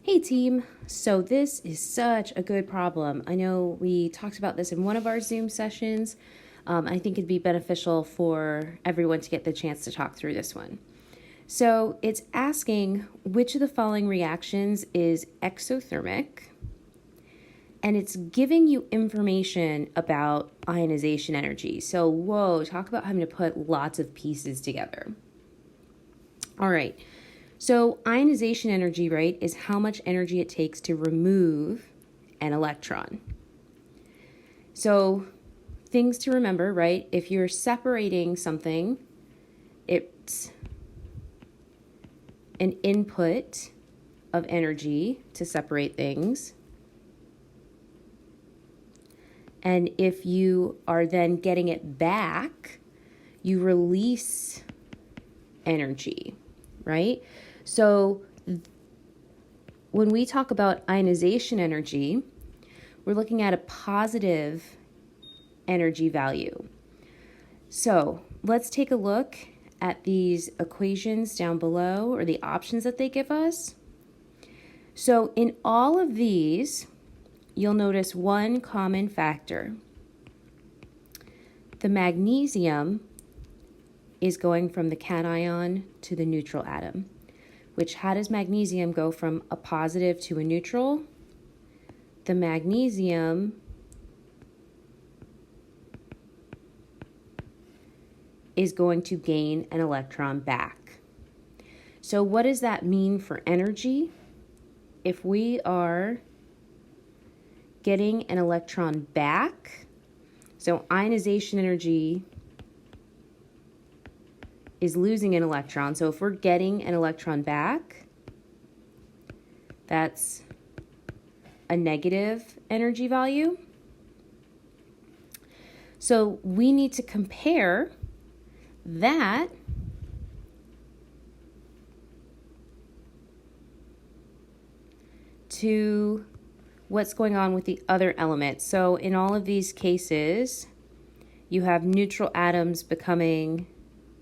Hey team, so this is such a good problem. I know we talked about this in one of our Zoom sessions. I think it'd be beneficial for everyone to get the chance to talk through this one. So it's asking which of the following reactions is exothermic, and it's giving you information about ionization energy. So whoa, talk about having to put lots of pieces together. All right. So ionization energy, right, is how much energy it takes to remove an electron. So things to remember, right, if you're separating something, it's an input of energy to separate things. And if you are then getting it back, you release energy, right? So when we talk about ionization energy, we're looking at a positive energy value. So let's take a look at these equations down below, or the options that they give us. So in all of these, you'll notice one common factor. The magnesium is going from the cation to the neutral atom. Which, how does magnesium go from a positive to a neutral? The magnesium is going to gain an electron back. So what does that mean for energy? If we are getting an electron back, so ionization energy is losing an electron. So if we're getting an electron back, that's a negative energy value. So we need to compare that to what's going on with the other elements. So in all of these cases, you have neutral atoms becoming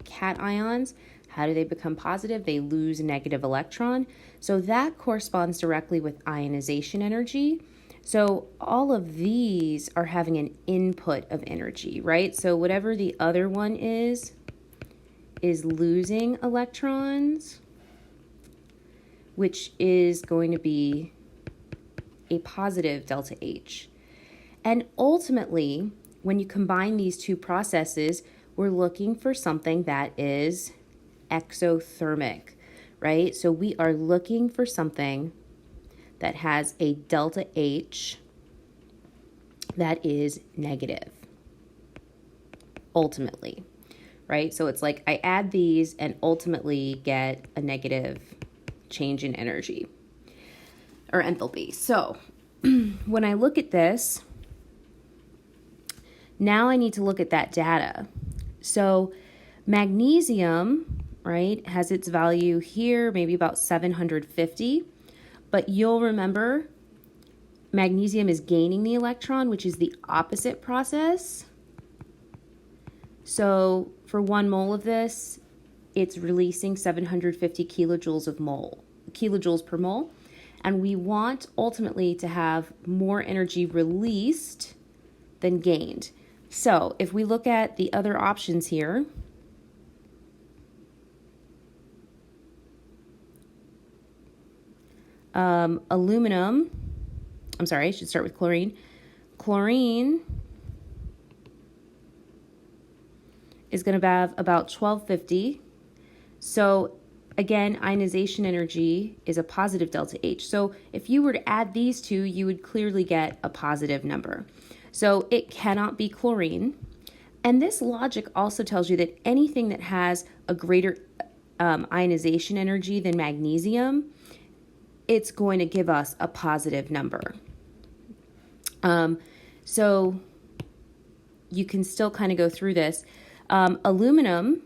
cations. How do they become positive? They lose a negative electron. So that corresponds directly with ionization energy. So all of these are having an input of energy, right? So whatever the other one is losing electrons, which is going to be a positive delta H. And ultimately, when you combine these two processes, we're looking for something that is exothermic, right? So we are looking for something that has a delta H that is negative, ultimately, right? So it's like I add these and ultimately get a negative change in energy or enthalpy. So when I look at this, now I need to look at that data. So magnesium, right, has its value here, maybe about 750. But you'll remember magnesium is gaining the electron, which is the opposite process. So for 1 mole of this, it's releasing 750 kilojoules per mole. And we want ultimately to have more energy released than gained. So if we look at the other options here, aluminum, I'm sorry, I should start with chlorine. Chlorine is going to have about 1250. So again, ionization energy is a positive delta H. So if you were to add these two, you would clearly get a positive number. So it cannot be chlorine. And this logic also tells you that anything that has a greater ionization energy than magnesium, it's going to give us a positive number. So you can still kind of go through this. Aluminum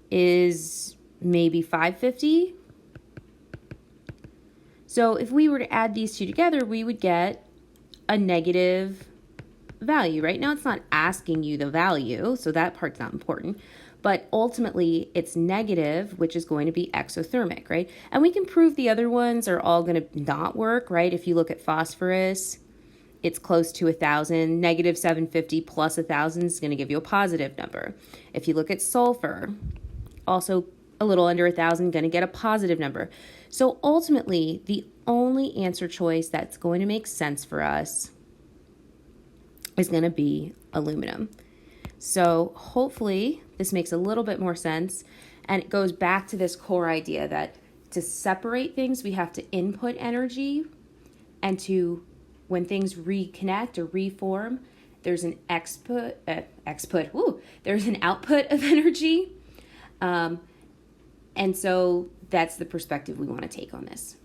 is maybe 550. So if we were to add these two together, we would get a negative value. Right now it's not asking you the value, so that part's not important. But ultimately, it's negative, which is going to be exothermic, right? And we can prove the other ones are all going to not work, right? If you look at phosphorus, it's close to 1,000. Negative 750 plus 1,000 is going to give you a positive number. If you look at sulfur, also a little under 1,000, going to get a positive number. So ultimately, the only answer choice that's going to make sense for us is going to be aluminum. So hopefully this makes a little bit more sense, and it goes back to this core idea that to separate things, we have to input energy, and when things reconnect or reform, there's an there's an output of energy. And so that's the perspective we want to take on this.